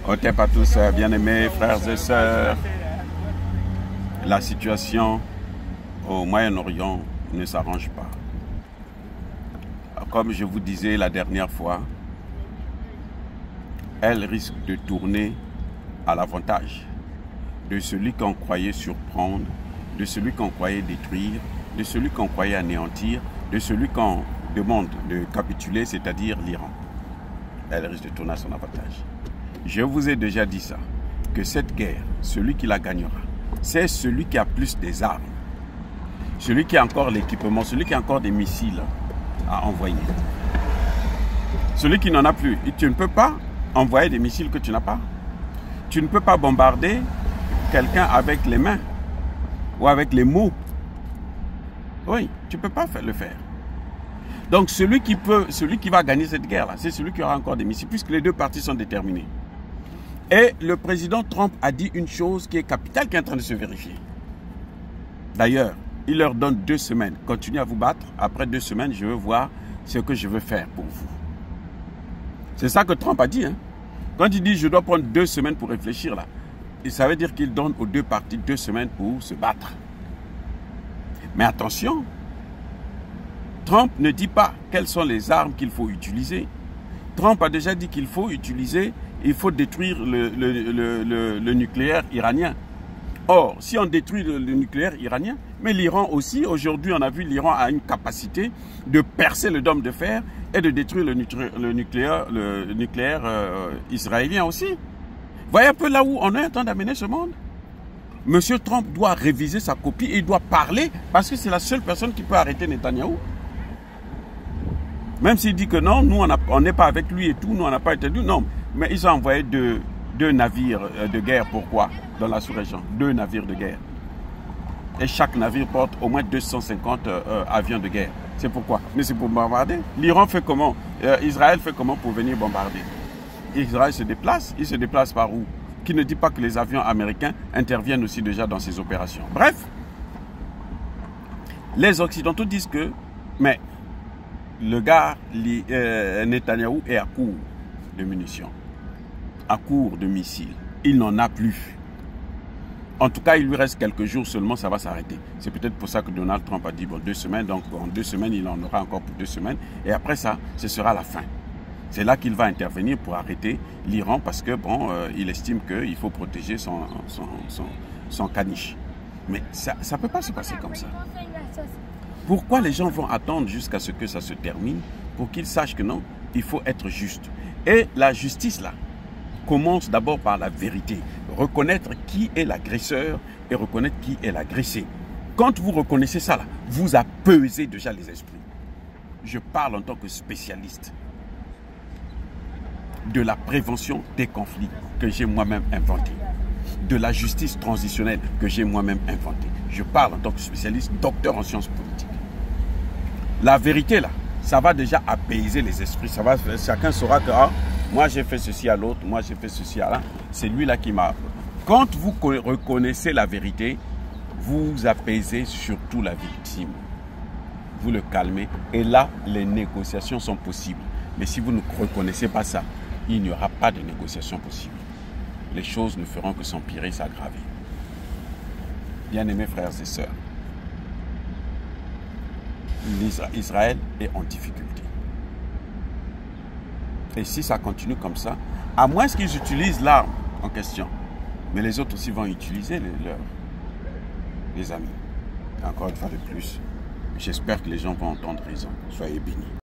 Otep à tous, bien-aimés frères et sœurs. La situation au Moyen-Orient ne s'arrange pas. Comme je vous disais la dernière fois, elle risque de tourner à l'avantage de celui qu'on croyait surprendre, de celui qu'on croyait détruire, de celui qu'on croyait anéantir, de celui qu'on demande de capituler, c'est-à-dire l'Iran. Elle risque de tourner à son avantage. Je vous ai déjà dit ça, que cette guerre, celui qui la gagnera, c'est celui qui a plus des armes, celui qui a encore l'équipement, celui qui a encore des missiles à envoyer. Celui qui n'en a plus, et tu ne peux pas envoyer des missiles que tu n'as pas. Tu ne peux pas bombarder quelqu'un avec les mains ou avec les mots. Oui, tu ne peux pas le faire. Donc celui qui va gagner cette guerre-là, c'est celui qui aura encore des missiles, puisque les deux parties sont déterminées. Et le président Trump a dit une chose qui est capitale, qui est en train de se vérifier. D'ailleurs, il leur donne 2 semaines. Continuez à vous battre. Après 2 semaines, je veux voir ce que je veux faire pour vous. C'est ça que Trump a dit. Hein. Quand il dit je dois prendre 2 semaines pour réfléchir, là, ça veut dire qu'il donne aux deux parties 2 semaines pour se battre. Mais attention, Trump ne dit pas quelles sont les armes qu'il faut utiliser. Trump a déjà dit qu'il faut utiliser, il faut détruire le nucléaire iranien. Or, si on détruit le nucléaire iranien, mais l'Iran aussi, aujourd'hui on a vu l'Iran a une capacité de percer le dôme de fer et de détruire le nucléaire israélien aussi. Voyez un peu là où on est en train d'amener ce monde. Monsieur Trump doit réviser sa copie et il doit parler parce que c'est la seule personne qui peut arrêter Netanyahou. Même s'il dit que non, nous on n'est pas avec lui et tout, nous on n'a pas été lui, non. Mais ils ont envoyé deux navires de guerre, pourquoi? Dans la sous-région, 2 navires de guerre. Et chaque navire porte au moins 250 avions de guerre. C'est pourquoi? Mais c'est pour bombarder. L'Iran fait comment? Israël fait comment pour venir bombarder? Israël se déplace, il se déplace par où? Qui ne dit pas que les avions américains interviennent aussi déjà dans ces opérations. Bref, les Occidentaux disent que, mais le gars, Netanyahou, est à court de munitions, à court de missiles. Il n'en a plus. En tout cas, il lui reste quelques jours seulement, ça va s'arrêter. C'est peut-être pour ça que Donald Trump a dit, bon, 2 semaines, donc en 2 semaines, il en aura encore pour 2 semaines. Et après ça, ce sera la fin. C'est là qu'il va intervenir pour arrêter l'Iran parce que, bon, il estime qu'il faut protéger son caniche. Mais ça ne peut pas se passer comme ça. Pourquoi les gens vont attendre jusqu'à ce que ça se termine pour qu'ils sachent que non, il faut être juste. Et la justice, là, commence d'abord par la vérité. Reconnaître qui est l'agresseur et reconnaître qui est l'agressé. Quand vous reconnaissez ça, là, vous apaisez déjà les esprits. Je parle en tant que spécialiste de la prévention des conflits que j'ai moi-même inventé, de la justice transitionnelle que j'ai moi-même inventée. Je parle en tant que spécialiste, docteur en sciences politiques. La vérité, là, ça va déjà apaiser les esprits. Ça va, chacun saura que ah, moi j'ai fait ceci à l'autre, moi j'ai fait ceci à l'un. C'est lui là qui m'a... Quand vous reconnaissez la vérité, vous apaisez surtout la victime. Vous le calmez et là, les négociations sont possibles. Mais si vous ne reconnaissez pas ça, il n'y aura pas de négociation possible. Les choses ne feront que s'empirer, s'aggraver. Bien-aimés frères et sœurs, Israël est en difficulté. Et si ça continue comme ça, à moins qu'ils utilisent l'arme en question, mais les autres aussi vont utiliser les amis. Et encore une fois de plus, j'espère que les gens vont entendre raison. Soyez bénis.